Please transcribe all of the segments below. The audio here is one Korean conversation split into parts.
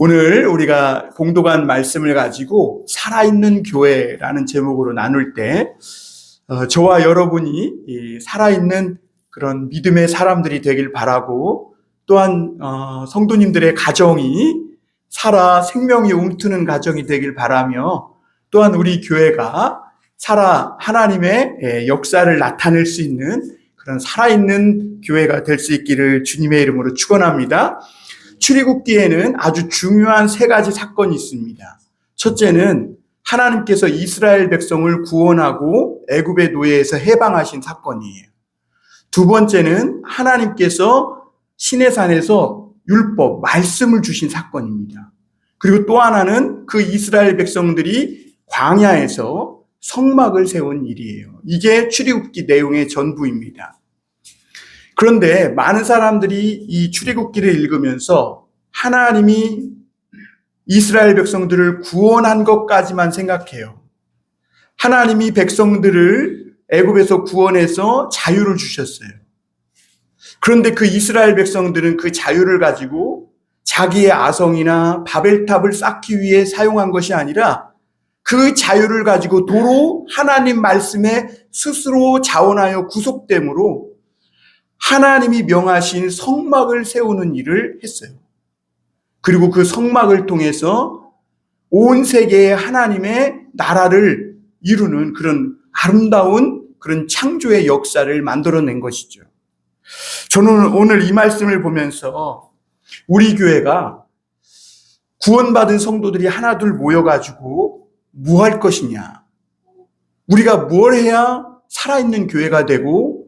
오늘 우리가 공독한 말씀을 가지고 살아있는 교회라는 제목으로 나눌 때 저와 여러분이 이 살아있는 그런 믿음의 사람들이 되길 바라고, 또한 성도님들의 가정이 살아 생명이 움트는 가정이 되길 바라며, 또한 우리 교회가 살아 하나님의 역사를 나타낼 수 있는 그런 살아있는 교회가 될 수 있기를 주님의 이름으로 축원합니다. 출애굽기에는 아주 중요한 세 가지 사건이 있습니다. 첫째는 하나님께서 이스라엘 백성을 구원하고 애굽의 노예에서 해방하신 사건이에요. 두 번째는 하나님께서 시내산에서 율법, 말씀을 주신 사건입니다. 그리고 또 하나는 그 이스라엘 백성들이 광야에서 성막을 세운 일이에요. 이게 출애굽기 내용의 전부입니다. 그런데 많은 사람들이 이 출애굽기를 읽으면서 하나님이 이스라엘 백성들을 구원한 것까지만 생각해요. 하나님이 백성들을 애굽에서 구원해서 자유를 주셨어요. 그런데 그 이스라엘 백성들은 그 자유를 가지고 자기의 아성이나 바벨탑을 쌓기 위해 사용한 것이 아니라 그 자유를 가지고 도로 하나님 말씀에 스스로 자원하여 구속됨으로 하나님이 명하신 성막을 세우는 일을 했어요. 그리고 그 성막을 통해서 온 세계의 하나님의 나라를 이루는 그런 아름다운 그런 창조의 역사를 만들어낸 것이죠. 저는 오늘 이 말씀을 보면서 우리 교회가 구원받은 성도들이 하나둘 모여가지고 뭐 할 것이냐, 우리가 뭘 해야 살아있는 교회가 되고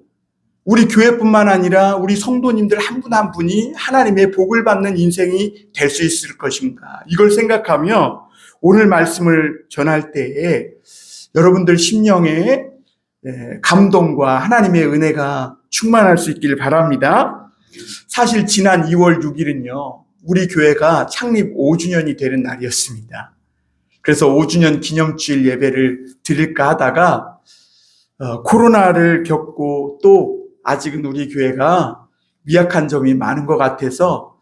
우리 교회뿐만 아니라 우리 성도님들 한 분 한 분이 하나님의 복을 받는 인생이 될 수 있을 것인가, 이걸 생각하며 오늘 말씀을 전할 때에 여러분들 심령에 감동과 하나님의 은혜가 충만할 수 있기를 바랍니다. 사실 지난 2월 6일은요 우리 교회가 창립 5주년이 되는 날이었습니다. 그래서 5주년 기념주일 예배를 드릴까 하다가 코로나를 겪고 또 아직은 우리 교회가 미약한 점이 많은 것 같아서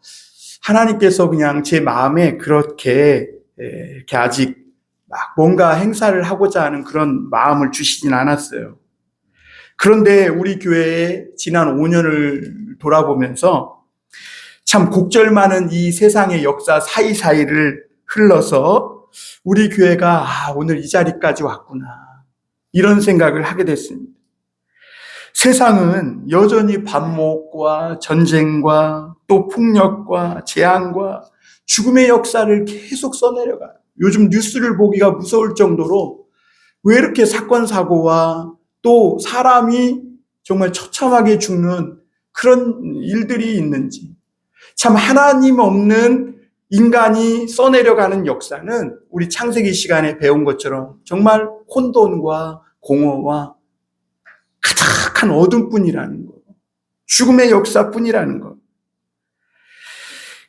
하나님께서 그냥 제 마음에 그렇게 아직 막 뭔가 행사를 하고자 하는 그런 마음을 주시진 않았어요. 그런데 우리 교회의 지난 5년을 돌아보면서 참 곡절 많은 이 세상의 역사 사이사이를 흘러서 우리 교회가 오늘 이 자리까지 왔구나, 이런 생각을 하게 됐습니다. 세상은 여전히 반목과 전쟁과 또 폭력과 재앙과 죽음의 역사를 계속 써내려가요. 요즘 뉴스를 보기가 무서울 정도로 왜 이렇게 사건 사고와 또 사람이 정말 처참하게 죽는 그런 일들이 있는지, 참 하나님 없는 인간이 써내려가는 역사는 우리 창세기 시간에 배운 것처럼 정말 혼돈과 공허와 가득한 어둠뿐이라는 거, 죽음의 역사뿐이라는 거.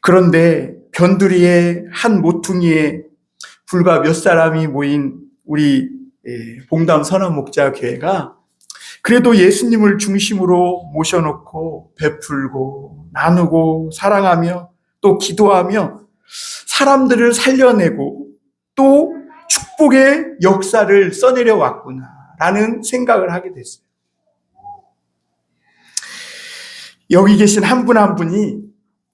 그런데 변두리의 한 모퉁이에 불과 몇 사람이 모인 우리 봉담 선한 목자 교회가 그래도 예수님을 중심으로 모셔놓고 베풀고 나누고 사랑하며 또 기도하며 사람들을 살려내고 또 축복의 역사를 써내려 왔구나라는 생각을 하게 됐어요. 여기 계신 한 분 한 분이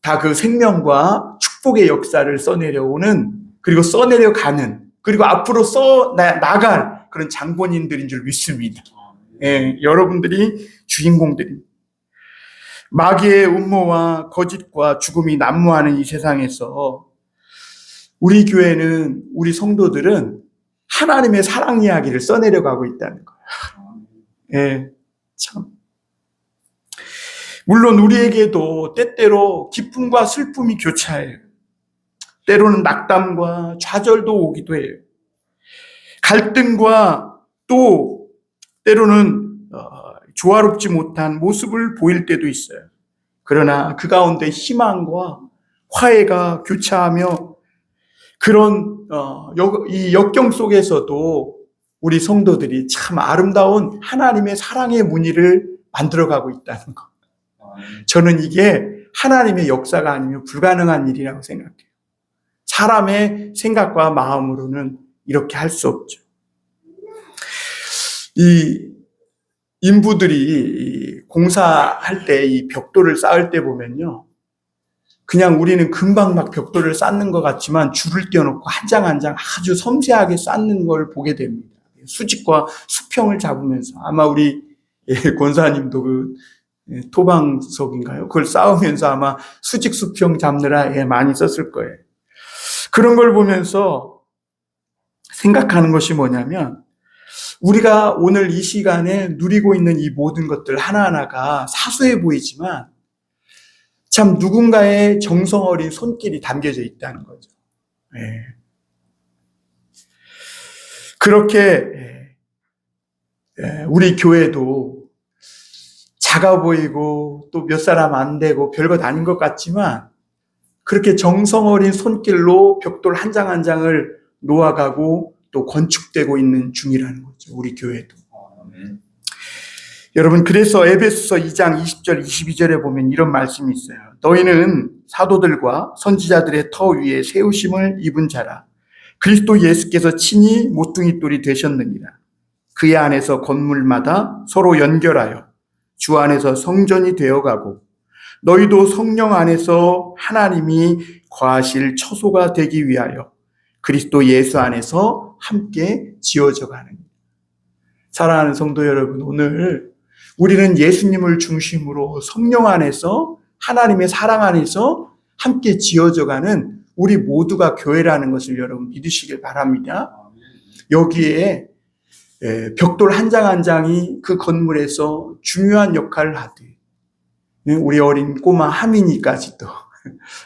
다 그 생명과 축복의 역사를 써내려오는, 그리고 써내려가는, 그리고 앞으로 써나갈 그런 장본인들인 줄 믿습니다. 여러분들이 주인공들입니다. 마귀의 음모와 거짓과 죽음이 난무하는 이 세상에서 우리 교회는, 우리 성도들은 하나님의 사랑 이야기를 써내려가고 있다는 거예요. 참. 물론 우리에게도 때때로 기쁨과 슬픔이 교차해요. 때로는 낙담과 좌절도 오기도 해요. 갈등과 또 때로는 조화롭지 못한 모습을 보일 때도 있어요. 그러나 그 가운데 희망과 화해가 교차하며 그런 이 역경 속에서도 우리 성도들이 참 아름다운 하나님의 사랑의 무늬를 만들어가고 있다는 것. 저는 이게 하나님의 역사가 아니면 불가능한 일이라고 생각해요. 사람의 생각과 마음으로는 이렇게 할 수 없죠. 이 인부들이 공사할 때 이 벽돌을 쌓을 때 보면요. 그냥 우리는 금방 막 벽돌을 쌓는 것 같지만 줄을 띄워놓고 한 장 한 장 아주 섬세하게 쌓는 걸 보게 됩니다. 수직과 수평을 잡으면서 아마 우리 권사님도 그 토방석인가요? 그걸 쌓으면서 아마 수직 수평 잡느라 많이 썼을 거예요. 그런 걸 보면서 생각하는 것이 뭐냐면 우리가 오늘 이 시간에 누리고 있는 이 모든 것들 하나하나가 사소해 보이지만 참 누군가의 정성 어린 손길이 담겨져 있다는 거죠. 그렇게 우리 교회도 작아 보이고 또 몇 사람 안 되고 별것 아닌 것 같지만 그렇게 정성 어린 손길로 벽돌 한 장 한 장을 놓아가고 또 건축되고 있는 중이라는 거죠. 우리 교회도. 여러분, 그래서 에베소서 2장 20절 22절에 보면 이런 말씀이 있어요. 너희는 사도들과 선지자들의 터 위에 세우심을 입은 자라. 그리스도 예수께서 친히 모퉁이 돌이 되셨느니라. 그의 안에서 건물마다 서로 연결하여 주 안에서 성전이 되어가고 너희도 성령 안에서 하나님이 거하실 처소가 되기 위하여 그리스도 예수 안에서 함께 지어져 가는. 사랑하는 성도 여러분, 오늘 우리는 예수님을 중심으로 성령 안에서 하나님의 사랑 안에서 함께 지어져 가는 우리 모두가 교회라는 것을 여러분 믿으시길 바랍니다. 여기에 벽돌 한 장 한 장이 그 건물에서 중요한 역할을 하듯 우리 어린 꼬마 하민이까지도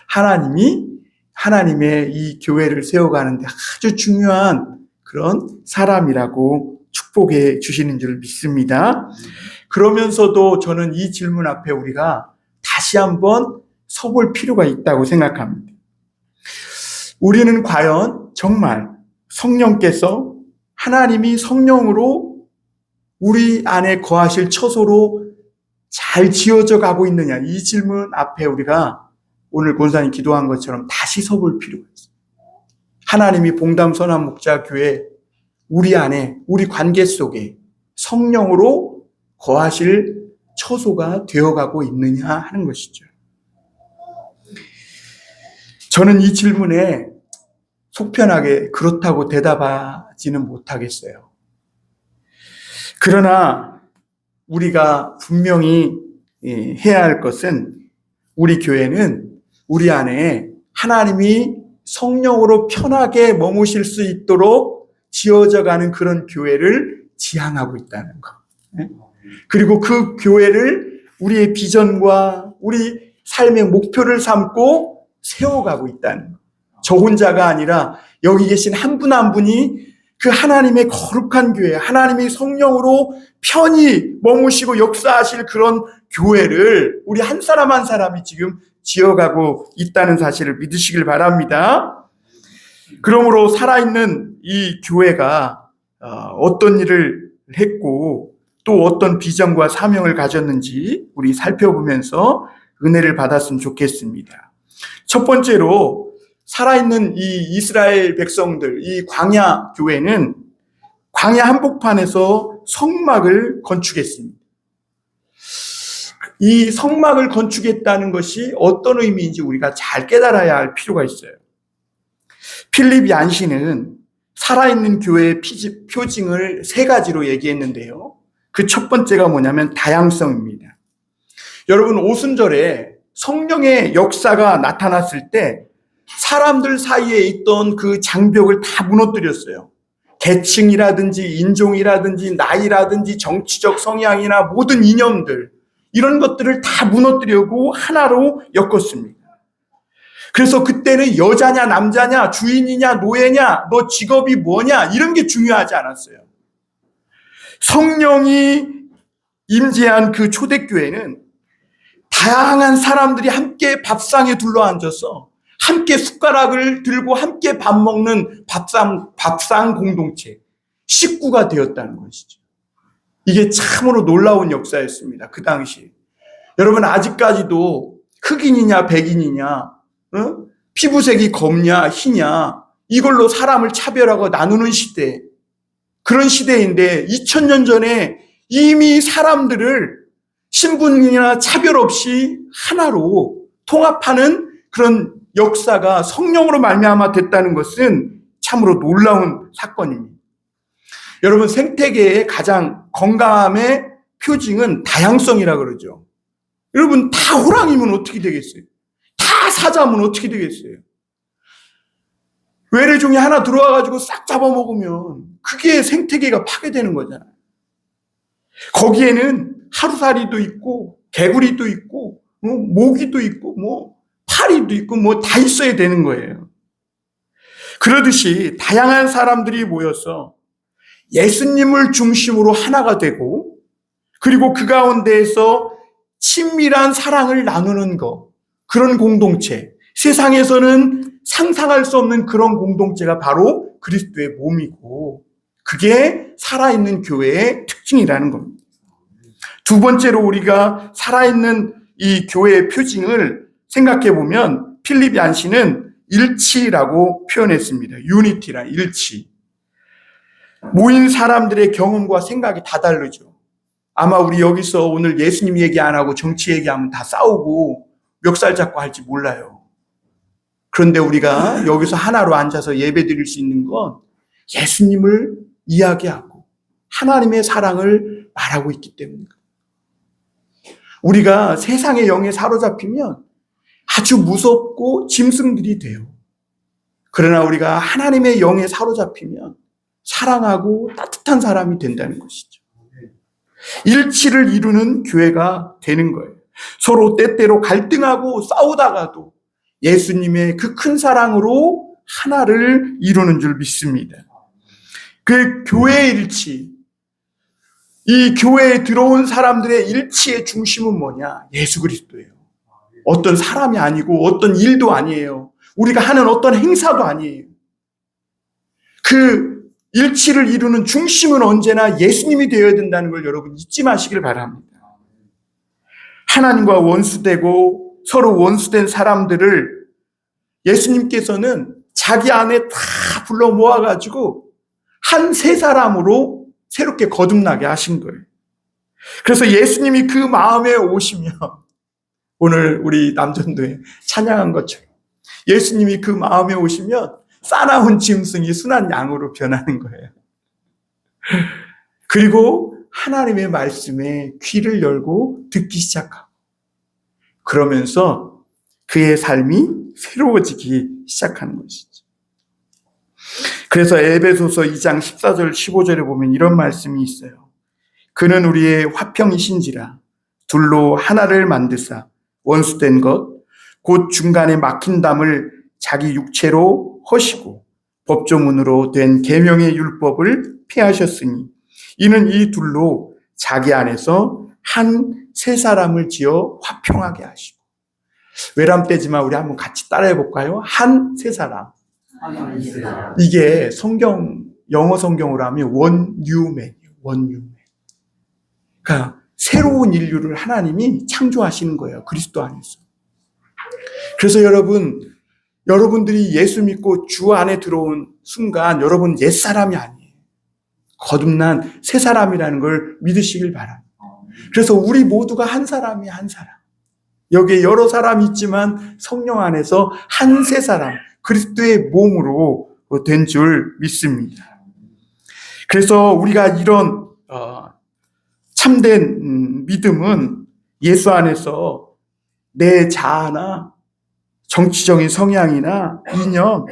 하나님이 하나님의 이 교회를 세워가는데 아주 중요한 그런 사람이라고 축복해 주시는 줄 믿습니다. 그러면서도 저는 이 질문 앞에 우리가 다시 한번 서볼 필요가 있다고 생각합니다. 우리는 과연 정말 성령께서 하나님이 성령으로 우리 안에 거하실 처소로 잘 지어져 가고 있느냐, 이 질문 앞에 우리가 오늘 권사님 기도한 것처럼 다시 서볼 필요가 있어요. 하나님이 봉담 선한 목자 교회 우리 안에 우리 관계 속에 성령으로 거하실 처소가 되어가고 있느냐 하는 것이죠. 저는 이 질문에 속편하게 그렇다고 대답하지는 못하겠어요. 그러나 우리가 분명히 해야 할 것은 우리 교회는 우리 안에 하나님이 성령으로 편하게 머무실 수 있도록 지어져가는 그런 교회를 지향하고 있다는 것. 그리고 그 교회를 우리의 비전과 우리 삶의 목표를 삼고 세워가고 있다는 것. 저 혼자가 아니라 여기 계신 한 분 한 분이 그 하나님의 거룩한 교회, 하나님의 성령으로 편히 머무시고 역사하실 그런 교회를 우리 한 사람 한 사람이 지금 지어가고 있다는 사실을 믿으시길 바랍니다. 그러므로 살아있는 이 교회가 어떤 일을 했고 또 어떤 비전과 사명을 가졌는지 우리 살펴보면서 은혜를 받았으면 좋겠습니다. 첫 번째로 살아있는 이 이스라엘 백성들, 이 광야 교회는 광야 한복판에서 성막을 건축했습니다. 이 성막을 건축했다는 것이 어떤 의미인지 우리가 잘 깨달아야 할 필요가 있어요. 필립 얀시는 살아있는 교회의 표징을 세 가지로 얘기했는데요. 그 첫 번째가 뭐냐면 다양성입니다. 여러분, 오순절에 성령의 역사가 나타났을 때 사람들 사이에 있던 그 장벽을 다 무너뜨렸어요. 계층이라든지 인종이라든지 나이라든지 정치적 성향이나 모든 이념들, 이런 것들을 다 무너뜨리고 하나로 엮었습니다. 그래서 그때는 여자냐 남자냐 주인이냐 노예냐 너 직업이 뭐냐 이런 게 중요하지 않았어요. 성령이 임재한 그 초대교회는 다양한 사람들이 함께 밥상에 둘러앉아서 함께 숟가락을 들고 함께 밥 먹는 밥상 공동체, 식구가 되었다는 것이죠. 이게 참으로 놀라운 역사였습니다. 그 당시. 여러분, 아직까지도 흑인이냐 백인이냐 피부색이 검냐 희냐 이걸로 사람을 차별하고 나누는 시대, 그런 시대인데 2000년 전에 이미 사람들을 신분이나 차별 없이 하나로 통합하는 그런 역사가 성령으로 말미암아 됐다는 것은 참으로 놀라운 사건입니다. 여러분, 생태계의 가장 건강함의 표징은 다양성이라 그러죠. 여러분, 다 호랑이면 어떻게 되겠어요? 다 사자면 어떻게 되겠어요? 외래종이 하나 들어와가지고 싹 잡아먹으면 그게 생태계가 파괴되는 거잖아요. 거기에는 하루살이도 있고 개구리도 있고 모기도 있고 파리도 있고 다 있어야 되는 거예요. 그러듯이 다양한 사람들이 모여서 예수님을 중심으로 하나가 되고, 그리고 그 가운데에서 친밀한 사랑을 나누는 것, 그런 공동체, 세상에서는 상상할 수 없는 그런 공동체가 바로 그리스도의 몸이고, 그게 살아있는 교회의 특징이라는 겁니다. 두 번째로 우리가 살아있는 이 교회의 표징을 생각해 보면 필립 얀시는 일치라고 표현했습니다. 유니티라, 일치. 모인 사람들의 경험과 생각이 다 다르죠. 아마 우리 여기서 오늘 예수님 얘기 안 하고 정치 얘기하면 다 싸우고 멱살 잡고 할지 몰라요. 그런데 우리가 여기서 하나로 앉아서 예배 드릴 수 있는 건 예수님을 이야기하고 하나님의 사랑을 말하고 있기 때문입니다. 우리가 세상의 영에 사로잡히면 아주 무섭고 짐승들이 돼요. 그러나 우리가 하나님의 영에 사로잡히면 사랑하고 따뜻한 사람이 된다는 것이죠. 일치를 이루는 교회가 되는 거예요. 서로 때때로 갈등하고 싸우다가도 예수님의 그 큰 사랑으로 하나를 이루는 줄 믿습니다. 그 교회의 일치, 이 교회에 들어온 사람들의 일치의 중심은 뭐냐? 예수 그리스도예요. 어떤 사람이 아니고 어떤 일도 아니에요. 우리가 하는 어떤 행사도 아니에요. 그 일치를 이루는 중심은 언제나 예수님이 되어야 된다는 걸 여러분 잊지 마시길 바랍니다. 하나님과 원수되고 서로 원수된 사람들을 예수님께서는 자기 안에 다 불러 모아가지고 한 세 사람으로 새롭게 거듭나게 하신 거예요. 그래서 예수님이 그 마음에 오시면, 오늘 우리 남전도에 찬양한 것처럼 예수님이 그 마음에 오시면 싸나운 짐승이 순한 양으로 변하는 거예요. 그리고 하나님의 말씀에 귀를 열고 듣기 시작하고, 그러면서 그의 삶이 새로워지기 시작하는 것이죠. 그래서 에베소서 2장 14절 15절에 보면 이런 말씀이 있어요. 그는 우리의 화평이신지라 둘로 하나를 만드사 원수된 것 곧 중간에 막힌 담을 자기 육체로 허시고 법조문으로 된 계명의 율법을 폐하셨으니 이는 이 둘로 자기 안에서 한 세 사람을 지어 화평하게 하시고. 외람되지만 우리 한번 같이 따라해 볼까요? 한 세 사람. 이게 영어 성경으로 하면 원뉴맨이에요. 원뉴맨. 그러니까 새로운 인류를 하나님이 창조하시는 거예요. 그리스도 안에서. 그래서 여러분들이 예수 믿고 주 안에 들어온 순간 여러분 옛사람이 아니에요. 거듭난 새 사람이라는 걸 믿으시길 바랍니다. 그래서 우리 모두가 한 사람이 한 사람. 여기에 여러 사람이 있지만 성령 안에서 한 새 사람, 그리스도의 몸으로 된 줄 믿습니다. 그래서 우리가 이런 참된 믿음은 예수 안에서 내 자아나 정치적인 성향이나 이념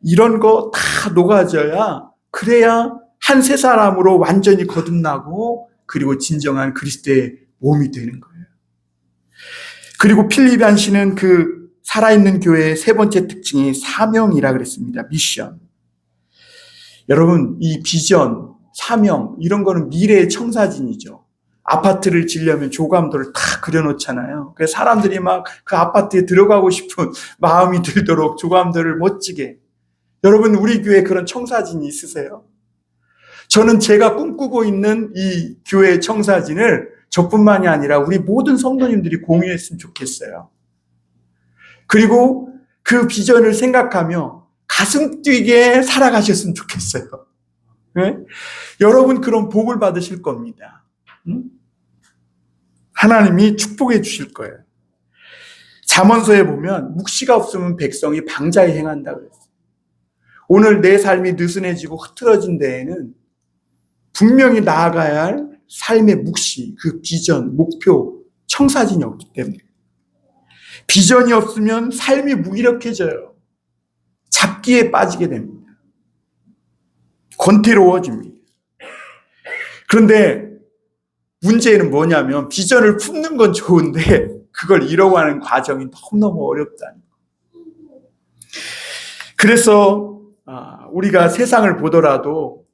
이런 거 다 녹아져야, 그래야 한 세 사람으로 완전히 거듭나고 그리고 진정한 그리스도의 몸이 되는 거예요. 그리고 필립 얀시는 그 살아있는 교회의 세 번째 특징이 사명이라 그랬습니다. 미션. 여러분, 이 비전, 사명 이런 거는 미래의 청사진이죠. 아파트를 지려면 조감도를 다 그려놓잖아요. 그래서 사람들이 막 그 아파트에 들어가고 싶은 마음이 들도록 조감도를 멋지게. 여러분, 우리 교회에 그런 청사진이 있으세요? 저는 제가 꿈꾸고 있는 이 교회의 청사진을 저뿐만이 아니라 우리 모든 성도님들이 공유했으면 좋겠어요. 그리고 그 비전을 생각하며 가슴 뛰게 살아가셨으면 좋겠어요. 네? 여러분 그런 복을 받으실 겁니다. 하나님이 축복해 주실 거예요. 잠언서에 보면 묵시가 없으면 백성이 방자에 행한다고 그랬어요. 오늘 내 삶이 느슨해지고 흐트러진 데에는 분명히 나아가야 할 삶의 묵시, 그 비전, 목표, 청사진이 없기 때문에. 비전이 없으면 삶이 무기력해져요. 잡기에 빠지게 됩니다. 권태로워집니다. 그런데 문제는 뭐냐면 비전을 품는 건 좋은데 그걸 이뤄가는 과정이 너무너무 어렵다는 거예요. 그래서 우리가 세상을 보더라도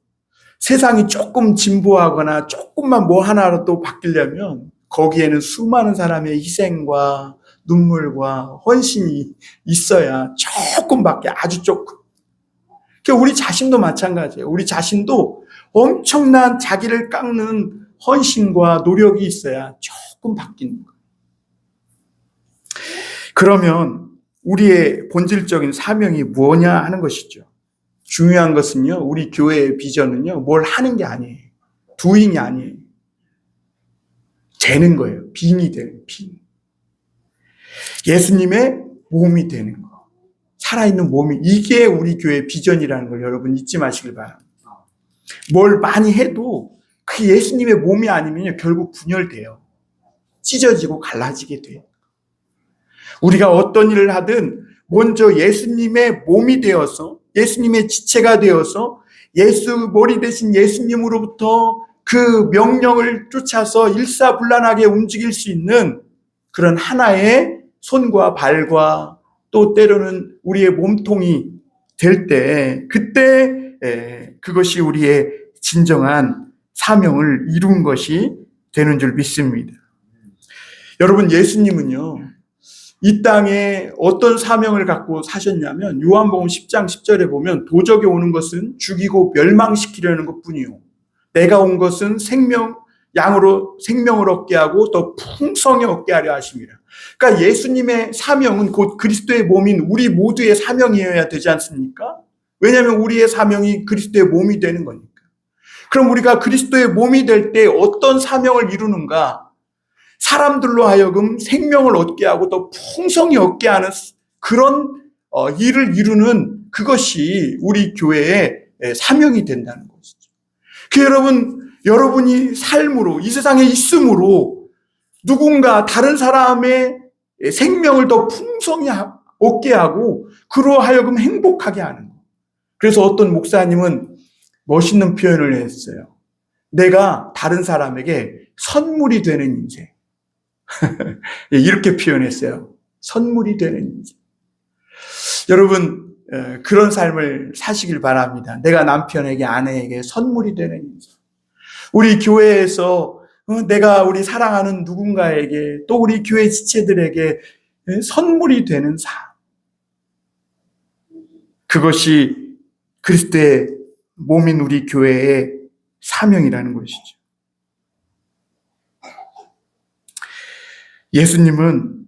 세상이 조금 진보하거나 조금만 뭐 하나라도 바뀌려면 거기에는 수많은 사람의 희생과 눈물과 헌신이 있어야 조금밖에, 아주 조금. 그러니까 우리 자신도 마찬가지예요. 우리 자신도 엄청난 자기를 깎는 헌신과 노력이 있어야 조금 바뀌는 거예요. 그러면 우리의 본질적인 사명이 뭐냐 하는 것이죠. 중요한 것은요, 우리 교회의 비전은요, 뭘 하는 게 아니에요. doing이 아니에요. 되는 거예요. being이 되는, being. 예수님의 몸이 되는 거. 살아있는 몸이, 이게 우리 교회의 비전이라는 걸 여러분 잊지 마시길 바랍니다. 뭘 많이 해도 그 예수님의 몸이 아니면 결국 분열돼요. 찢어지고 갈라지게 돼요. 우리가 어떤 일을 하든 먼저 예수님의 몸이 되어서, 예수님의 지체가 되어서 예수, 머리 대신 예수님으로부터 그 명령을 쫓아서 일사불란하게 움직일 수 있는 그런 하나의 손과 발과 또 때로는 우리의 몸통이 될 때, 그때 그것이 우리의 진정한 사명을 이룬 것이 되는 줄 믿습니다. 여러분, 예수님은요, 이 땅에 어떤 사명을 갖고 사셨냐면 요한복음 10장 10절에 보면 도적이 오는 것은 죽이고 멸망시키려는 것뿐이요, 내가 온 것은 양으로 생명을 얻게 하고 더 풍성히 얻게 하려 하심이라. 그러니까 예수님의 사명은 곧 그리스도의 몸인 우리 모두의 사명이어야 되지 않습니까? 왜냐하면 우리의 사명이 그리스도의 몸이 되는 거니까. 그럼 우리가 그리스도의 몸이 될 때 어떤 사명을 이루는가? 사람들로 하여금 생명을 얻게 하고 더 풍성히 얻게 하는 그런 일을 이루는, 그것이 우리 교회의 사명이 된다는 것이죠. 여러분이 삶으로, 이 세상에 있음으로 누군가 다른 사람의 생명을 더 풍성히 얻게 하고 그로 하여금 행복하게 하는 것. 그래서 어떤 목사님은 멋있는 표현을 했어요. 내가 다른 사람에게 선물이 되는 인생. 이렇게 표현했어요. 선물이 되는 인생. 여러분, 그런 삶을 사시길 바랍니다. 내가 남편에게, 아내에게 선물이 되는 인생. 우리 교회에서 내가 우리 사랑하는 누군가에게, 또 우리 교회 지체들에게 선물이 되는 삶. 그것이 그리스도의 몸인 우리 교회의 사명이라는 것이죠. 예수님은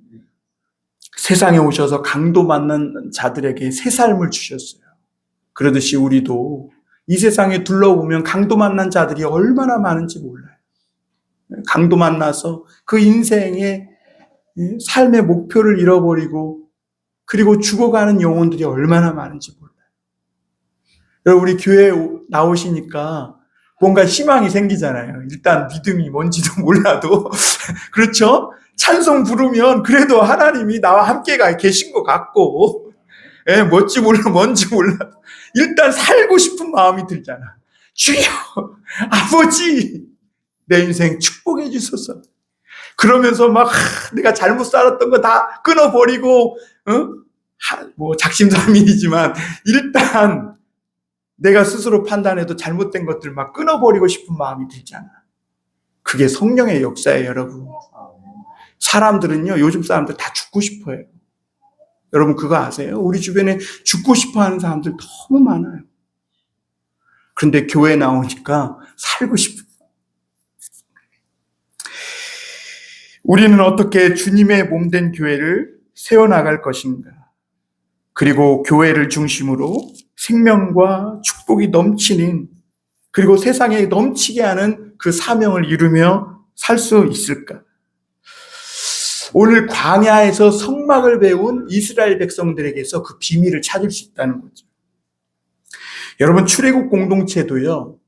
세상에 오셔서 강도 만난 자들에게 새 삶을 주셨어요. 그러듯이 우리도 이 세상에 둘러보면 강도 만난 자들이 얼마나 많은지 몰라요. 강도 만나서 그 인생의 삶의 목표를 잃어버리고 그리고 죽어가는 영혼들이 얼마나 많은지 몰라요. 여러분, 우리 교회에 나오시니까 뭔가 희망이 생기잖아요. 일단 믿음이 뭔지도 몰라도 그렇죠? 찬송 부르면 그래도 하나님이 나와 함께 계신 것 같고, 뭔지 몰라도 일단 살고 싶은 마음이 들잖아. 주여, 아버지, 내 인생 축복해 주소서. 그러면서 막 내가 잘못 살았던 거 다 끊어버리고, 작심삼일이지만 일단 내가 스스로 판단해도 잘못된 것들 막 끊어버리고 싶은 마음이 들잖아. 그게 성령의 역사예요, 여러분. 사람들은요, 요즘 사람들 다 죽고 싶어 해요. 여러분 그거 아세요? 우리 주변에 죽고 싶어 하는 사람들 너무 많아요. 그런데 교회에 나오니까 살고 싶어요. 우리는 어떻게 주님의 몸된 교회를 세워나갈 것인가? 그리고 교회를 중심으로 생명과 축복이 넘치는, 그리고 세상에 넘치게 하는 그 사명을 이루며 살 수 있을까? 오늘 광야에서 성막을 배운 이스라엘 백성들에게서 그 비밀을 찾을 수 있다는 거죠. 여러분, 출애굽 공동체도요,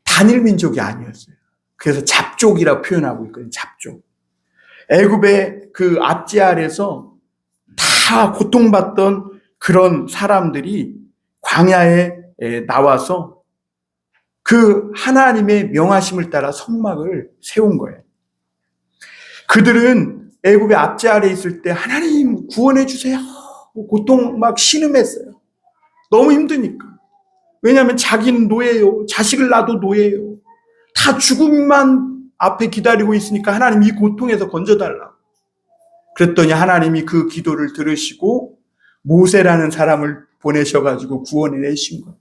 단일 민족이 아니었어요. 그래서 잡족이라고 표현하고 있거든요. 잡족. 애굽의 그 압제 아래서 다 고통받던 그런 사람들이 광야에 나와서 그 하나님의 명하심을 따라 성막을 세운 거예요. 그들은 애굽의 압제 아래 있을 때 하나님 구원해 주세요. 고통 막 신음했어요. 너무 힘드니까. 왜냐하면 자기는 노예요. 자식을 낳아도 노예요. 다 죽음만 앞에 기다리고 있으니까 하나님 이 고통에서 건져달라. 그랬더니 하나님이 그 기도를 들으시고 모세라는 사람을 보내셔가지고 구원해 내신 거예요.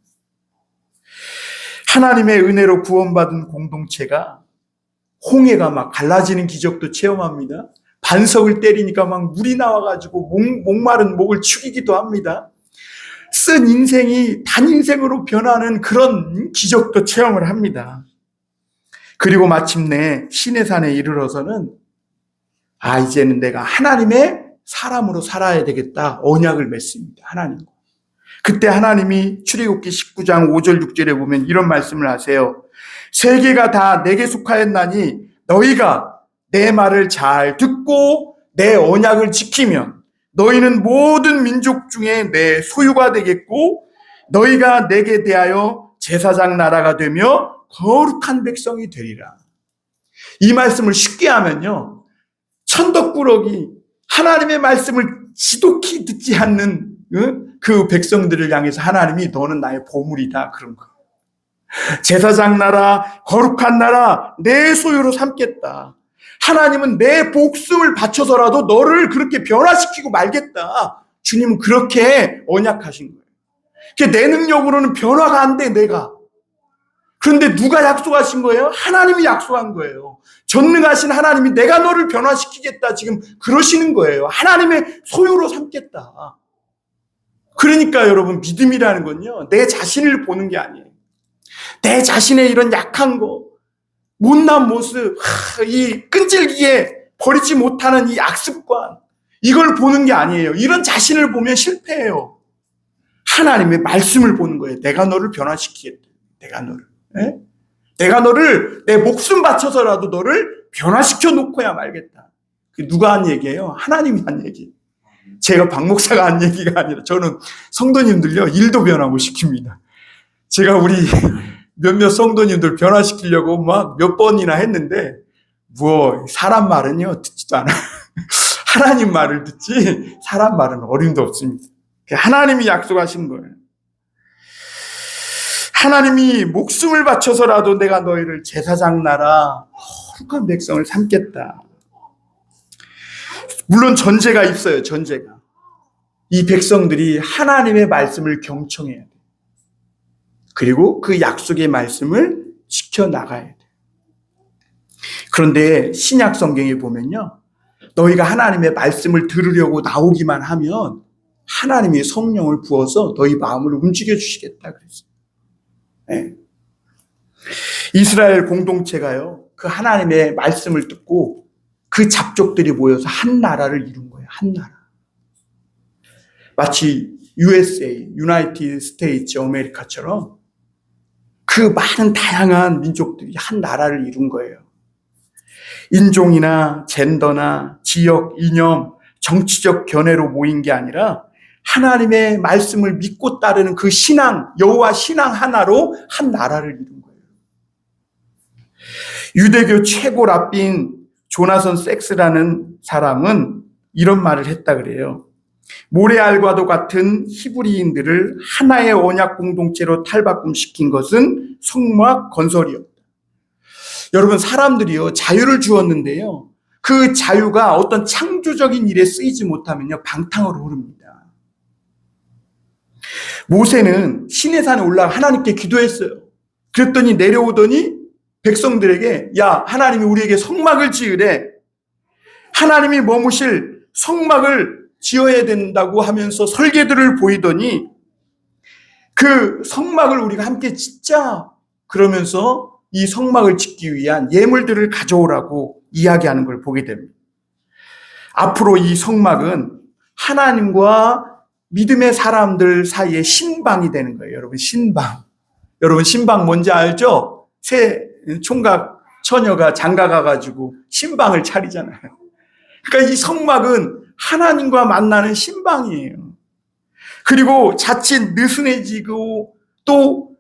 하나님의 은혜로 구원받은 공동체가 홍해가 막 갈라지는 기적도 체험합니다. 반석을 때리니까 막 물이 나와가지고 목마른 목을 축이기도 합니다. 쓴 인생이 단 인생으로 변하는 그런 기적도 체험을 합니다. 그리고 마침내 시내산에 이르러서는 이제는 내가 하나님의 사람으로 살아야 되겠다. 언약을 맺습니다. 하나님과. 그때 하나님이 출애굽기 19장 5절 6절에 보면 이런 말씀을 하세요. 세계가 다 내게 속하였나니 너희가 내 말을 잘 듣고 내 언약을 지키면 너희는 모든 민족 중에 내 소유가 되겠고 너희가 내게 대하여 제사장 나라가 되며 거룩한 백성이 되리라. 이 말씀을 쉽게 하면요, 천덕꾸러기 하나님의 말씀을 지독히 듣지 않는 그 백성들을 향해서 하나님이 너는 나의 보물이다, 그런 거. 제사장 나라, 거룩한 나라, 내 소유로 삼겠다. 하나님은 내 목숨을 바쳐서라도 너를 그렇게 변화시키고 말겠다. 주님은 그렇게 언약하신 거예요. 내 능력으로는 변화가 안 돼, 내가. 그런데 누가 약속하신 거예요? 하나님이 약속한 거예요. 전능하신 하나님이 내가 너를 변화시키겠다, 지금 그러시는 거예요. 하나님의 소유로 삼겠다. 그러니까 여러분, 믿음이라는 건요, 내 자신을 보는 게 아니에요. 내 자신의 이런 약한 거, 못난 모습, 이 끈질기게 버리지 못하는 이 악습관, 이걸 보는 게 아니에요. 이런 자신을 보면 실패해요. 하나님의 말씀을 보는 거예요. 내가 너를 변화시키겠다. 내가 너를 내 목숨 바쳐서라도 너를 변화시켜 놓고야 말겠다. 누가 한 얘기예요? 하나님이 한 얘기. 제가 박 목사가 한 얘기가 아니라 저는 성도님들요, 일도 변하고 시킵니다. 제가 우리 몇몇 성도님들 변화시키려고 막 몇 번이나 했는데 사람 말은요 듣지도 않아요. 하나님 말을 듣지 사람 말은 어림도 없습니다. 하나님이 약속하신 거예요. 하나님이 목숨을 바쳐서라도 내가 너희를 제사장 나라, 거룩한 백성을 삼겠다. 물론 전제가 있어요. 전제가. 이 백성들이 하나님의 말씀을 경청해야 돼. 그리고 그 약속의 말씀을 지켜나가야 돼. 그런데 신약 성경에 보면요, 너희가 하나님의 말씀을 들으려고 나오기만 하면 하나님이 성령을 부어서 너희 마음을 움직여 주시겠다 그랬어요. 네. 이스라엘 공동체가요, 그 하나님의 말씀을 듣고 그 잡족들이 모여서 한 나라를 이룬 거예요. 한 나라. 마치 USA, 유나이티드 스테이츠 아메리카처럼 그 많은 다양한 민족들이 한 나라를 이룬 거예요. 인종이나 젠더나 지역, 이념, 정치적 견해로 모인 게 아니라 하나님의 말씀을 믿고 따르는 그 신앙, 여호와 신앙 하나로 한 나라를 이룬 거예요. 유대교 최고 랍빈 조나선 섹스라는 사람은 이런 말을 했다 그래요. 모래알과도 같은 히브리인들을 하나의 언약 공동체로 탈바꿈시킨 것은 성막 건설이었다. 여러분, 사람들이요, 자유를 주었는데요, 그 자유가 어떤 창조적인 일에 쓰이지 못하면요, 방탕으로 흐릅니다. 모세는 시내산에 올라가 하나님께 기도했어요. 그랬더니 내려오더니 백성들에게, 야, 하나님이 우리에게 성막을 지으래. 하나님이 머무실 성막을 지어야 된다고 하면서 설계들을 보이더니 그 성막을 우리가 함께 짓자 그러면서 이 성막을 짓기 위한 예물들을 가져오라고 이야기하는 걸 보게 됩니다. 앞으로 이 성막은 하나님과 믿음의 사람들 사이에 신방이 되는 거예요. 여러분, 신방. 여러분, 신방 뭔지 알죠? 새 총각 처녀가 장가 가가지고 신방을 차리잖아요. 그러니까 이 성막은 하나님과 만나는 신방이에요. 그리고 자칫 느슨해지고 또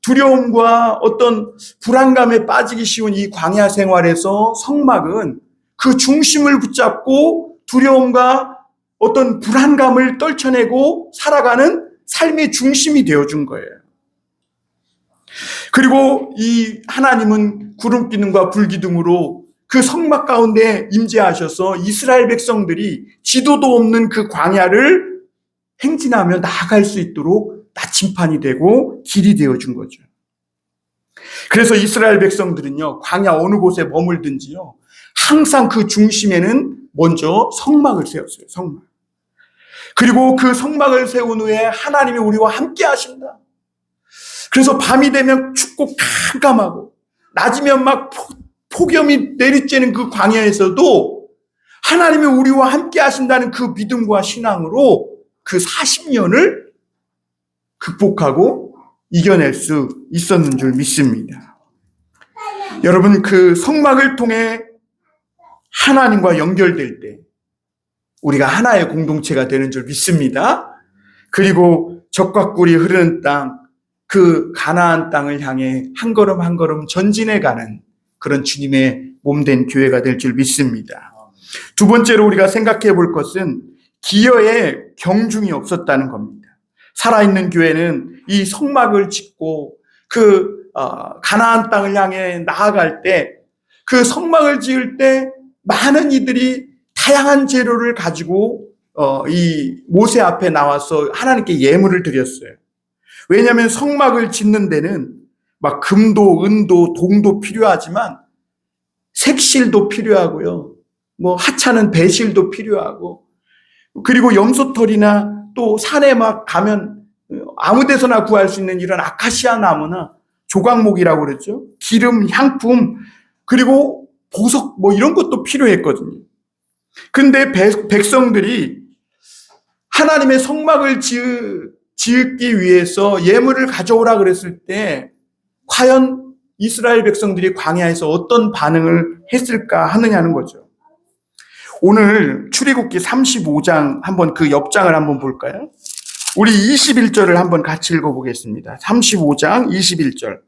두려움과 어떤 불안감에 빠지기 쉬운 이 광야 생활에서 성막은 그 중심을 붙잡고 두려움과 어떤 불안감을 떨쳐내고 살아가는 삶의 중심이 되어준 거예요. 그리고 이 하나님은 구름 기둥과 불 기둥으로 그 성막 가운데 임재하셔서 이스라엘 백성들이 지도도 없는 그 광야를 행진하며 나아갈 수 있도록 나침판이 되고 길이 되어준 거죠. 그래서 이스라엘 백성들은요, 광야 어느 곳에 머물든지요, 항상 그 중심에는 먼저 성막을 세웠어요. 성막. 그리고 그 성막을 세운 후에 하나님이 우리와 함께 하신다. 그래서 밤이 되면 춥고 깜깜하고 낮이면 막 폭염이 내리쬐는 그 광야에서도 하나님이 우리와 함께 하신다는 그 믿음과 신앙으로 그 40년을 극복하고 이겨낼 수 있었는 줄 믿습니다. 여러분, 그 성막을 통해 하나님과 연결될 때 우리가 하나의 공동체가 되는 줄 믿습니다. 그리고 젖과 꿀이 흐르는 땅, 그 가나안 땅을 향해 한 걸음 한 걸음 전진해가는 그런 주님의 몸된 교회가 될 줄 믿습니다. 두 번째로 우리가 생각해 볼 것은 기여에 경중이 없었다는 겁니다. 살아있는 교회는 이 성막을 짓고 그 가나안 땅을 향해 나아갈 때 그 성막을 지을 때 많은 이들이 다양한 재료를 가지고 이 모세 앞에 나와서 하나님께 예물을 드렸어요. 왜냐하면 성막을 짓는 데는 막 금도, 은도, 동도 필요하지만 색실도 필요하고요. 뭐 하찮은 배실도 필요하고, 그리고 염소털이나 또 산에 막 가면 아무 데서나 구할 수 있는 이런 아카시아 나무나 조각목이라고 그랬죠. 기름, 향품, 그리고 보석 뭐 이런 것도 필요했거든요. 근데 백성들이 하나님의 성막을 지기 위해서 예물을 가져오라 그랬을 때 과연 이스라엘 백성들이 광야에서 어떤 반응을 했을까 하느냐는 거죠. 오늘 출애굽기 35장 한번 그 옆장을 한번 볼까요? 우리 21절을 한번 같이 읽어보겠습니다. 35장 21절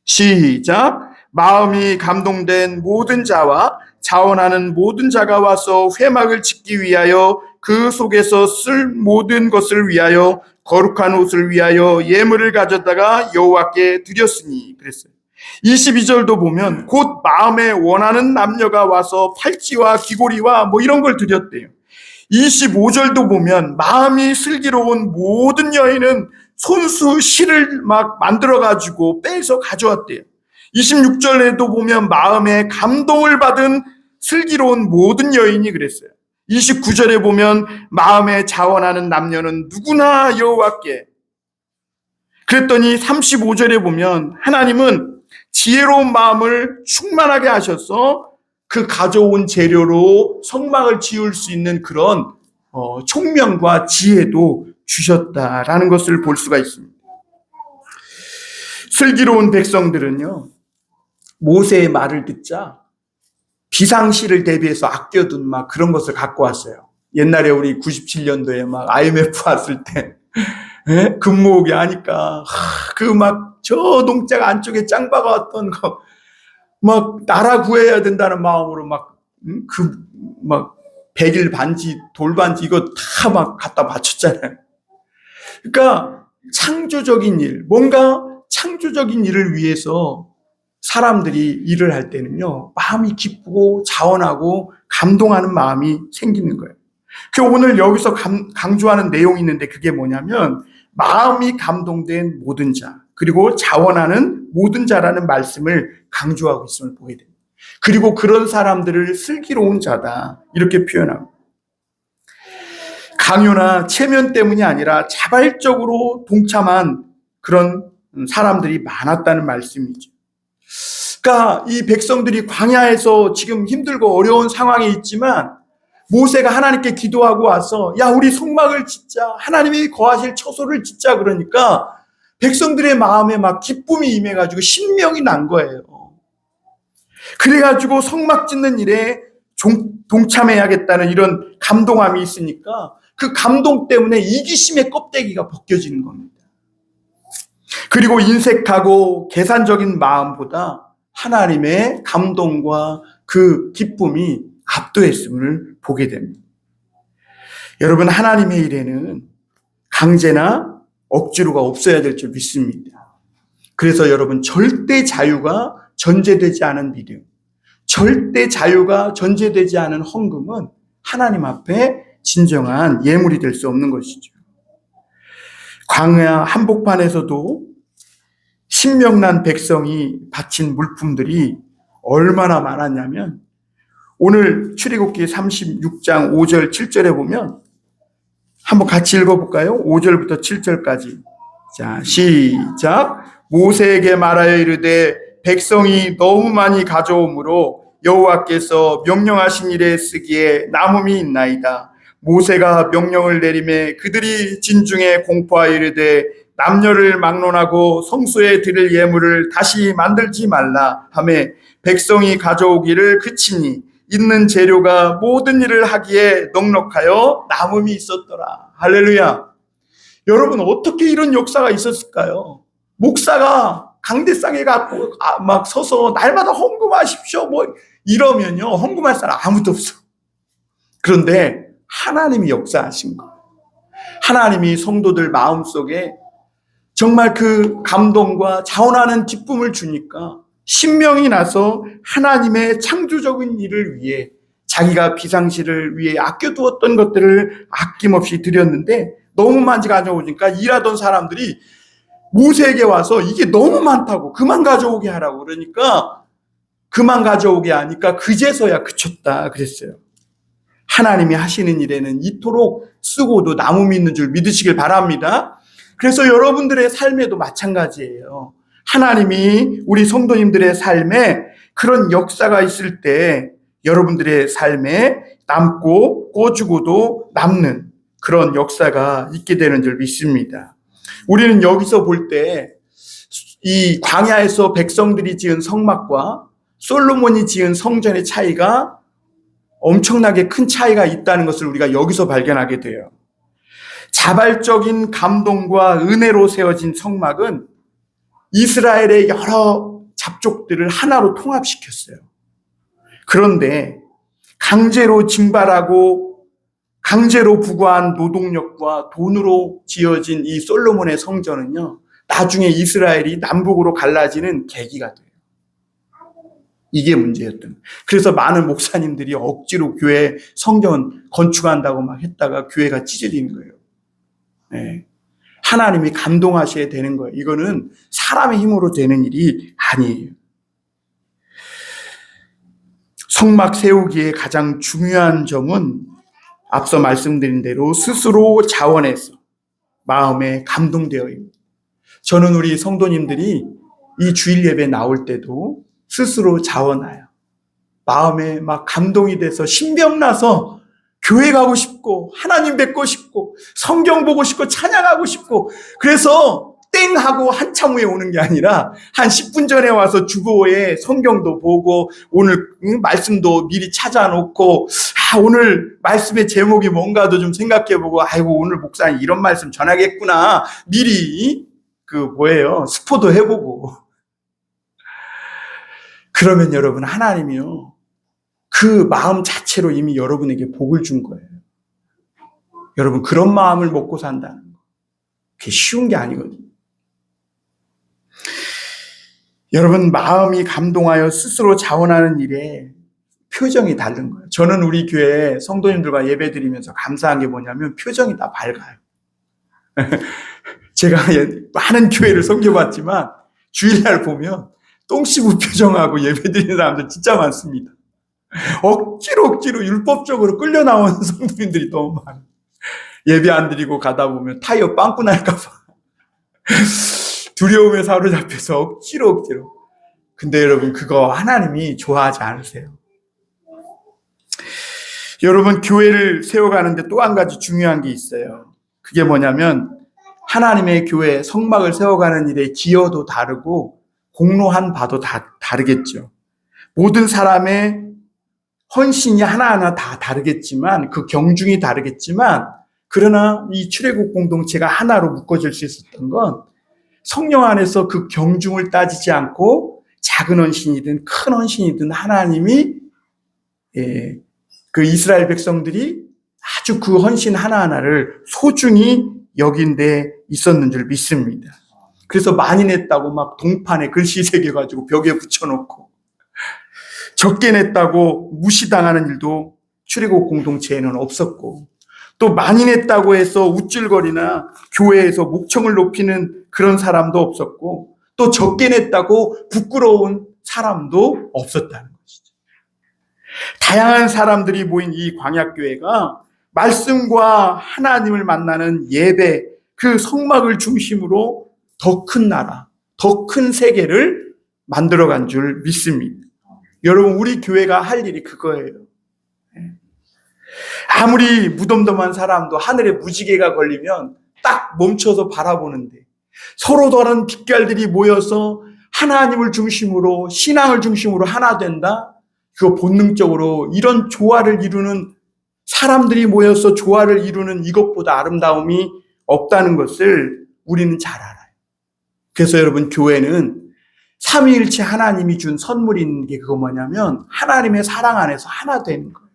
시작. 마음이 감동된 모든 자와 자원하는 모든 자가 와서 회막을 짓기 위하여 그 속에서 쓸 모든 것을 위하여 거룩한 옷을 위하여 예물을 가져다가 여호와께 드렸으니 그랬어요. 22절도 보면 곧 마음에 원하는 남녀가 와서 팔찌와 귀고리와 뭐 이런 걸 드렸대요. 25절도 보면 마음이 슬기로운 모든 여인은 손수 실을 막 만들어가지고 빼서 가져왔대요. 26절에도 보면 마음에 감동을 받은 슬기로운 모든 여인이 그랬어요. 29절에 보면 마음에 자원하는 남녀는 누구나 여호와께. 그랬더니 35절에 보면 하나님은 지혜로운 마음을 충만하게 하셔서 그 가져온 재료로 성막을 지을 수 있는 그런 총명과 지혜도 주셨다라는 것을 볼 수가 있습니다. 슬기로운 백성들은요, 모세의 말을 듣자 비상시를 대비해서 아껴둔 막 그런 것을 갖고 왔어요. 옛날에 우리 97년도에 막 IMF 왔을 때 금모으기 하니까 그 막 저 농장 안쪽에 짱 박아왔던 거 막 나라 구해야 된다는 마음으로 막 백일 반지, 돌반지 이거 다 막 갖다 바쳤잖아요. 그러니까 창조적인 일, 뭔가 창조적인 일을 위해서 사람들이 일을 할 때는요, 마음이 기쁘고 자원하고 감동하는 마음이 생기는 거예요. 그 오늘 여기서 강조하는 내용이 있는데 그게 뭐냐면 마음이 감동된 모든 자, 그리고 자원하는 모든 자라는 말씀을 강조하고 있음을 보게 됩니다. 그리고 그런 사람들을 슬기로운 자다 이렇게 표현합니다. 강요나 체면 때문이 아니라 자발적으로 동참한 그런 사람들이 많았다는 말씀이죠. 그러니까 이 백성들이 광야에서 지금 힘들고 어려운 상황에 있지만 모세가 하나님께 기도하고 와서 야 우리 성막을 짓자, 하나님이 거하실 처소를 짓자 그러니까 백성들의 마음에 막 기쁨이 임해가지고 신명이 난 거예요. 그래가지고 성막 짓는 일에 동참해야겠다는 이런 감동함이 있으니까 그 감동 때문에 이기심의 껍데기가 벗겨지는 겁니다. 그리고 인색하고 계산적인 마음보다 하나님의 감동과 그 기쁨이 압도했음을 보게 됩니다. 여러분, 하나님의 일에는 강제나 억지로가 없어야 될 줄 믿습니다. 그래서 여러분, 절대 자유가 전제되지 않은 믿음, 절대 자유가 전제되지 않은 헌금은 하나님 앞에 진정한 예물이 될 수 없는 것이죠. 광야 한복판에서도 신명난 백성이 바친 물품들이 얼마나 많았냐면 오늘 출애굽기 36장 5절 7절에 보면 한번 같이 읽어볼까요? 5절부터 7절까지. 자, 시작. 모세에게 말하여 이르되 백성이 너무 많이 가져오므로 여호와께서 명령하신 일에 쓰기에 남음이 있나이다. 모세가 명령을 내리매 그들이 진중에 공포하여 이르되 남녀를 막론하고 성소에 드릴 예물을 다시 만들지 말라 하매 백성이 가져오기를 그치니 있는 재료가 모든 일을 하기에 넉넉하여 남음이 있었더라. 할렐루야. 여러분, 어떻게 이런 역사가 있었을까요? 목사가 강대상에 갖고 막 서서 날마다 헌금하십시오 뭐 이러면요 헌금할 사람 아무도 없어. 그런데 하나님이 역사하신 거예요. 하나님이 성도들 마음속에 정말 그 감동과 자원하는 기쁨을 주니까 신명이 나서 하나님의 창조적인 일을 위해 자기가 비상시를 위해 아껴두었던 것들을 아낌없이 드렸는데 너무 많이 가져오니까 일하던 사람들이 모세에게 와서 이게 너무 많다고 그만 가져오게 하라고 그러니까 그만 가져오게 하니까 그제서야 그쳤다 그랬어요. 하나님이 하시는 일에는 이토록 쓰고도 남음이 있는 줄 믿으시길 바랍니다. 그래서 여러분들의 삶에도 마찬가지예요. 하나님이 우리 성도님들의 삶에 그런 역사가 있을 때 여러분들의 삶에 남고 꿔주고도 남는 그런 역사가 있게 되는 줄 믿습니다. 우리는 여기서 볼 때 이 광야에서 백성들이 지은 성막과 솔로몬이 지은 성전의 차이가 엄청나게 큰 차이가 있다는 것을 우리가 여기서 발견하게 돼요. 자발적인 감동과 은혜로 세워진 성막은 이스라엘의 여러 잡족들을 하나로 통합시켰어요. 그런데 강제로 징발하고 강제로 부과한 노동력과 돈으로 지어진 이 솔로몬의 성전은요, 나중에 이스라엘이 남북으로 갈라지는 계기가 돼요. 이게 문제였던 거예요. 그래서 많은 목사님들이 억지로 교회 성전 건축한다고 막 했다가 교회가 찢어지는 거예요. 네. 하나님이 감동하셔야 되는 거예요. 이거는 사람의 힘으로 되는 일이 아니에요. 성막 세우기의 가장 중요한 점은 앞서 말씀드린 대로 스스로 자원해서 마음에 감동되어입니다. 저는 우리 성도님들이 이 주일 예배 나올 때도 스스로 자원해요. 마음에 막 감동이 돼서 신명나서 교회 가고 싶고 하나님 뵙고 싶고 성경 보고 싶고 찬양하고 싶고 그래서 땡 하고 한참 후에 오는 게 아니라 한 10분 전에 와서 주보에 성경도 보고 오늘 말씀도 미리 찾아놓고 오늘 말씀의 제목이 뭔가도 좀 생각해보고 아이고 오늘 목사님 이런 말씀 전하겠구나 미리 스포도 해보고 그러면 여러분 하나님이요 그 마음 자체로 이미 여러분에게 복을 준 거예요. 여러분 그런 마음을 먹고 산다는 거 그게 쉬운 게 아니거든요. 여러분 마음이 감동하여 스스로 자원하는 일에 표정이 다른 거예요. 저는 우리 교회 성도님들과 예배드리면서 감사한 게 뭐냐면 표정이 다 밝아요. 제가 많은 교회를 섬겨봤지만 주일날 보면 똥시부 표정하고 예배드리는 사람들 진짜 많습니다. 억지로 율법적으로 끌려 나온 성도님들이 너무 많아요. 예배 안 드리고 가다 보면 타이어 빵꾸 날까 봐 두려움에 사로잡혀서 억지로. 근데 여러분, 그거 하나님이 좋아하지 않으세요. 여러분, 교회를 세워가는데 또 한 가지 중요한 게 있어요. 그게 뭐냐면 하나님의 교회 성막을 세워가는 일에 기여도 다르고 공로한 바도 다 다르겠죠. 모든 사람의 헌신이 하나하나 다 다르겠지만, 그 경중이 다르겠지만, 그러나 이 출애굽 공동체가 하나로 묶어질 수 있었던 건 성령 안에서 그 경중을 따지지 않고 작은 헌신이든 큰 헌신이든 하나님이 그 이스라엘 백성들이 아주 그 헌신 하나하나를 소중히 여긴 데 있었는 줄 믿습니다. 그래서 많이 냈다고 막 동판에 글씨 새겨가지고 벽에 붙여놓고, 적게 냈다고 무시당하는 일도 출애굽 공동체에는 없었고, 또 많이 냈다고 해서 우쭐거리나 교회에서 목청을 높이는 그런 사람도 없었고, 또 적게 냈다고 부끄러운 사람도 없었다는 것이죠. 다양한 사람들이 모인 이 광야교회가 말씀과 하나님을 만나는 예배, 그 성막을 중심으로 더 큰 나라, 더 큰 세계를 만들어간 줄 믿습니다. 여러분, 우리 교회가 할 일이 그거예요. 아무리 무덤덤한 사람도 하늘에 무지개가 걸리면 딱 멈춰서 바라보는데, 서로 다른 빛깔들이 모여서 하나님을 중심으로, 신앙을 중심으로 하나 된다? 그거 본능적으로 이런 조화를 이루는, 사람들이 모여서 조화를 이루는 이것보다 아름다움이 없다는 것을 우리는 잘 알아요. 그래서 여러분, 교회는 삼위일체 하나님이 준 선물인 게 그거 뭐냐면 하나님의 사랑 안에서 하나 되는 거예요.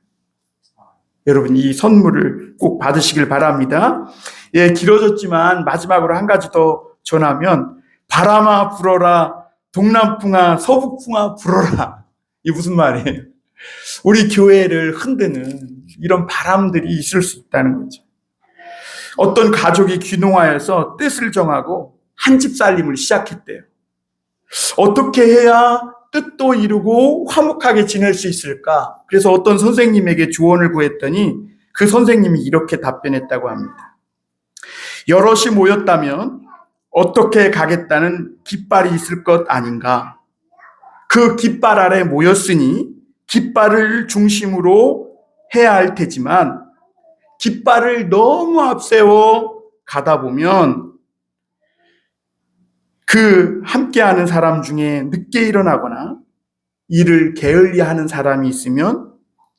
여러분, 이 선물을 꼭 받으시길 바랍니다. 예, 길어졌지만 마지막으로 한 가지 더 전하면, 바람아 불어라, 동남풍아 서북풍아 불어라. 이게 무슨 말이에요? 우리 교회를 흔드는 이런 바람들이 있을 수 있다는 거죠. 어떤 가족이 귀농하여서 뜻을 정하고 한 집 살림을 시작했대요. 어떻게 해야 뜻도 이루고 화목하게 지낼 수 있을까? 그래서 어떤 선생님에게 조언을 구했더니 그 선생님이 이렇게 답변했다고 합니다. 여럿이 모였다면 어떻게 가겠다는 깃발이 있을 것 아닌가? 그 깃발 아래 모였으니 깃발을 중심으로 해야 할 테지만, 깃발을 너무 앞세워 가다 보면 그 함께하는 사람 중에 늦게 일어나거나 일을 게을리하는 사람이 있으면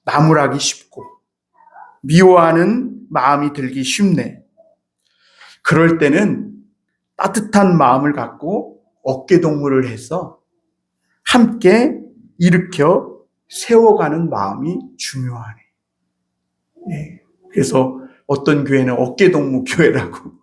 나무라기 쉽고 미워하는 마음이 들기 쉽네. 그럴 때는 따뜻한 마음을 갖고 어깨동무를 해서 함께 일으켜 세워가는 마음이 중요하네. 네. 그래서 어떤 교회는 어깨동무 교회라고.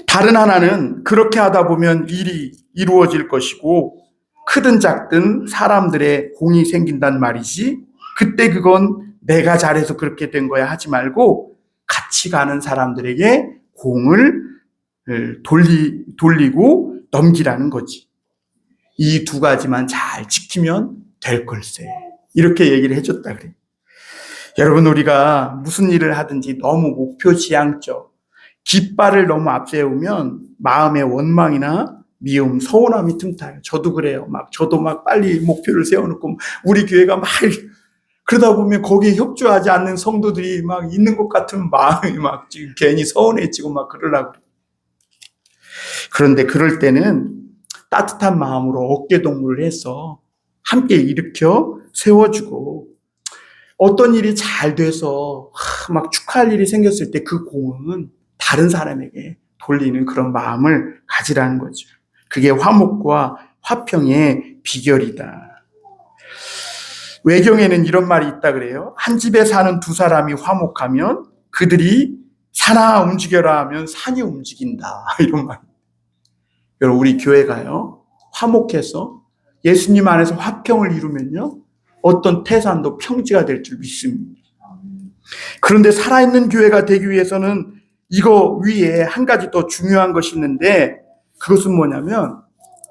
다른 하나는 그렇게 하다 보면 일이 이루어질 것이고 크든 작든 사람들의 공이 생긴단 말이지, 그때 그건 내가 잘해서 그렇게 된 거야 하지 말고 같이 가는 사람들에게 공을 돌리고 넘기라는 거지. 이 두 가지만 잘 지키면 될 걸세. 이렇게 얘기를 해줬다 그래. 여러분, 우리가 무슨 일을 하든지 너무 목표 지향적, 깃발을 너무 앞세우면 마음의 원망이나 미움, 서운함이 틈타요. 저도 그래요. 저도 빨리 목표를 세워놓고 우리 교회가 그러다 보면 거기에 협조하지 않는 성도들이 있는 것 같은 마음이 지금 괜히 서운해지고 그러려고. 그런데 그럴 때는 따뜻한 마음으로 어깨동무를 해서 함께 일으켜 세워주고, 어떤 일이 잘 돼서 축하할 일이 생겼을 때 그 공은 다른 사람에게 돌리는 그런 마음을 가지라는 거죠. 그게 화목과 화평의 비결이다. 외경에는 이런 말이 있다 그래요. 한 집에 사는 두 사람이 화목하면 그들이 산아 움직여라 하면 산이 움직인다. 이런 말. 여러분, 우리 교회가요, 화목해서 예수님 안에서 화평을 이루면요, 어떤 태산도 평지가 될 줄 믿습니다. 그런데 살아있는 교회가 되기 위해서는 이거 위에 한 가지 더 중요한 것이 있는데, 그것은 뭐냐면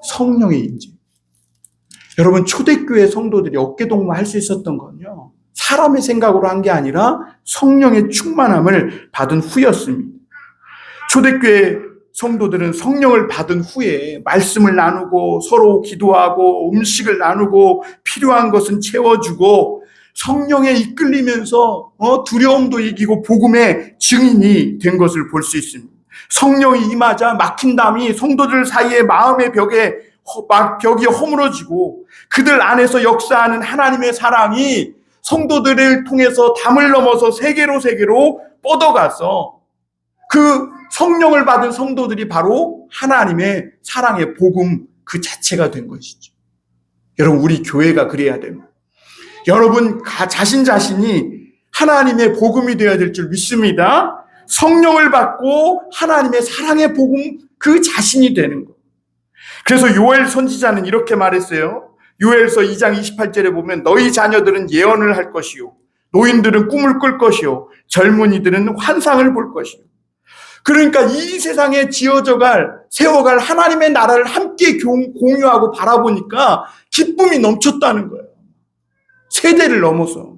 성령의 임재. 여러분, 초대교회 성도들이 어깨동무 할 수 있었던 건요, 사람의 생각으로 한 게 아니라 성령의 충만함을 받은 후였습니다. 초대교회 성도들은 성령을 받은 후에 말씀을 나누고 서로 기도하고 음식을 나누고 필요한 것은 채워주고 성령에 이끌리면서 두려움도 이기고 복음의 증인이 된 것을 볼 수 있습니다. 성령이 임하자 막힌 담이 성도들 사이의 마음의 벽이 허물어지고 그들 안에서 역사하는 하나님의 사랑이 성도들을 통해서 담을 넘어서 세계로 뻗어가서 그 성령을 받은 성도들이 바로 하나님의 사랑의 복음 그 자체가 된 것이죠. 여러분, 우리 교회가 그래야 됩니다. 여러분 자신이 하나님의 복음이 되어야 될 줄 믿습니다. 성령을 받고 하나님의 사랑의 복음 그 자신이 되는 것. 그래서 요엘 선지자는 이렇게 말했어요. 요엘서 2장 28절에 보면 너희 자녀들은 예언을 할 것이요 노인들은 꿈을 꿀 것이요 젊은이들은 환상을 볼 것이요. 그러니까 이 세상에 세워갈 하나님의 나라를 함께 공유하고 바라보니까 기쁨이 넘쳤다는 거예요. 세대를 넘어서.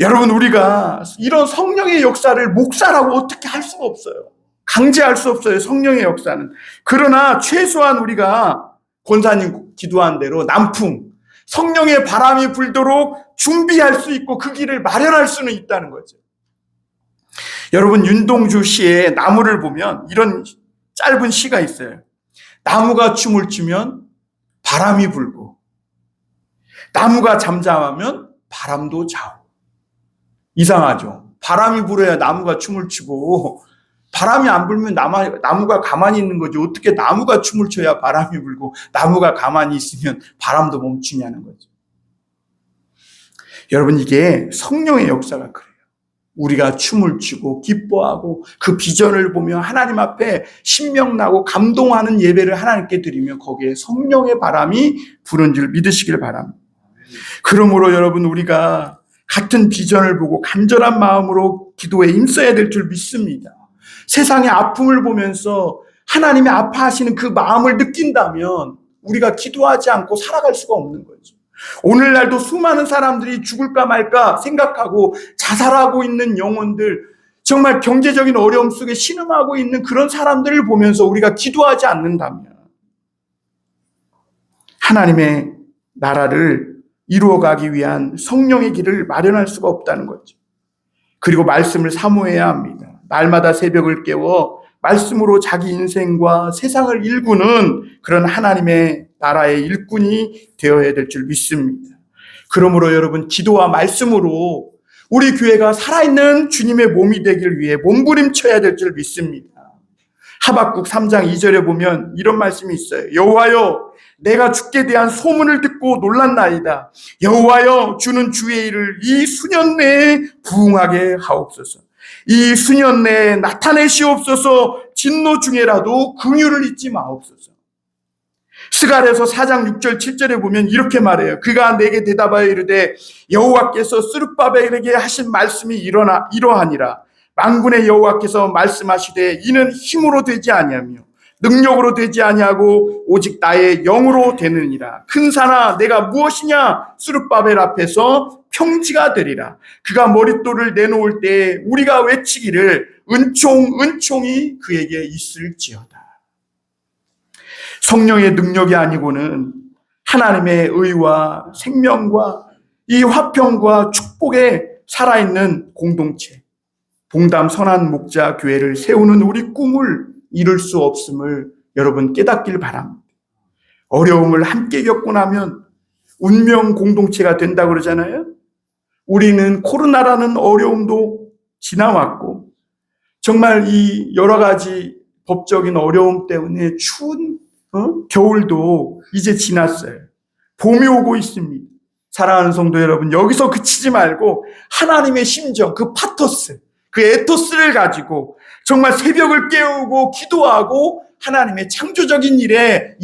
여러분, 우리가 이런 성령의 역사를 목사라고 어떻게 할 수가 없어요. 강제할 수 없어요, 성령의 역사는. 그러나 최소한 우리가 권사님 기도한 대로 남풍, 성령의 바람이 불도록 준비할 수 있고 그 길을 마련할 수는 있다는 거죠. 여러분, 윤동주 시의 나무를 보면 이런 짧은 시가 있어요. 나무가 춤을 추면 바람이 불고 나무가 잠잠하면 바람도 자고. 이상하죠? 바람이 불어야 나무가 춤을 추고 바람이 안 불면 나무가 가만히 있는 거지. 어떻게 나무가 춤을 춰야 바람이 불고 나무가 가만히 있으면 바람도 멈추냐는 거죠. 여러분, 이게 성령의 역사가 그래요. 우리가 춤을 추고 기뻐하고 그 비전을 보며 하나님 앞에 신명나고 감동하는 예배를 하나님께 드리며 거기에 성령의 바람이 부는 줄 믿으시길 바랍니다. 그러므로 여러분, 우리가 같은 비전을 보고 간절한 마음으로 기도에 힘써야 될 줄 믿습니다. 세상의 아픔을 보면서 하나님의 아파하시는 그 마음을 느낀다면 우리가 기도하지 않고 살아갈 수가 없는 거죠. 오늘날도 수많은 사람들이 죽을까 말까 생각하고 자살하고 있는 영혼들, 정말 경제적인 어려움 속에 신음하고 있는 그런 사람들을 보면서 우리가 기도하지 않는다면 하나님의 나라를 이루어가기 위한 성령의 길을 마련할 수가 없다는 거죠. 그리고 말씀을 사모해야 합니다. 날마다 새벽을 깨워 말씀으로 자기 인생과 세상을 일구는 그런 하나님의 나라의 일꾼이 되어야 될 줄 믿습니다. 그러므로 여러분, 기도와 말씀으로 우리 교회가 살아있는 주님의 몸이 되길 위해 몸부림쳐야 될 줄 믿습니다. 하박국 3장 2절에 보면 이런 말씀이 있어요. 여호와여, 내가 주께 대한 소문을 듣고 놀랐나이다. 여호와여, 주는 주의 일을 이 수년 내에 부응하게 하옵소서. 이 수년 내에 나타내시옵소서. 진노 중에라도 긍휼을 잊지 마옵소서. 스갈에서 4장 6절 7절에 보면 이렇게 말해요. 그가 내게 대답하여 이르되 여호와께서 스룹바벨에게 하신 말씀이 이러하니라. 만군의 여호와께서 말씀하시되 이는 힘으로 되지 아니하며 능력으로 되지 아니하고 오직 나의 영으로 되느니라. 큰 산아, 내가 무엇이냐? 스룹바벨 앞에서 평지가 되리라. 그가 머릿돌을 내놓을 때 우리가 외치기를 은총이 그에게 있을지어다. 성령의 능력이 아니고는 하나님의 의와 생명과 이 화평과 축복에 살아있는 공동체, 봉담 선한 목자 교회를 세우는 우리 꿈을 이룰 수 없음을 여러분 깨닫길 바랍니다. 어려움을 함께 겪고 나면 운명 공동체가 된다고 그러잖아요. 우리는 코로나라는 어려움도 지나왔고 정말 이 여러 가지 법적인 어려움 때문에 추운 겨울도 이제 지났어요. 봄이 오고 있습니다. 사랑하는 성도 여러분, 여기서 그치지 말고 하나님의 심정, 그 파토스, 그 에토스를 가지고 정말 새벽을 깨우고 기도하고 하나님의 창조적인 일에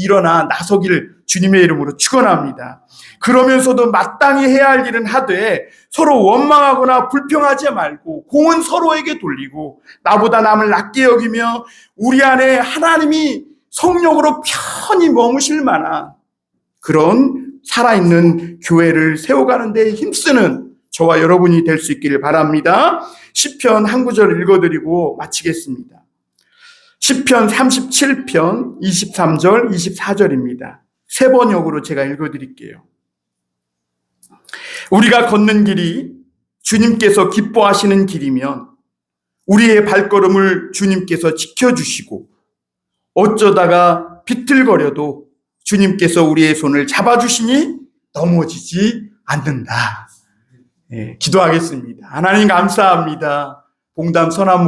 나서기를 주님의 이름으로 축원합니다. 그러면서도 마땅히 해야 할 일은 하되 서로 원망하거나 불평하지 말고 공은 서로에게 돌리고 나보다 남을 낮게 여기며 우리 안에 하나님이 성령으로 편히 머무실 만한 그런 살아있는 교회를 세워가는 데 힘쓰는 저와 여러분이 될 수 있기를 바랍니다. 시편 한 구절 읽어드리고 마치겠습니다. 시편 37편 23절 24절입니다. 세 번역으로 제가 읽어드릴게요. 우리가 걷는 길이 주님께서 기뻐하시는 길이면 우리의 발걸음을 주님께서 지켜주시고 어쩌다가 비틀거려도 주님께서 우리의 손을 잡아주시니 넘어지지 않는다. 기도하겠습니다. 하나님 감사합니다. 봉담 서나무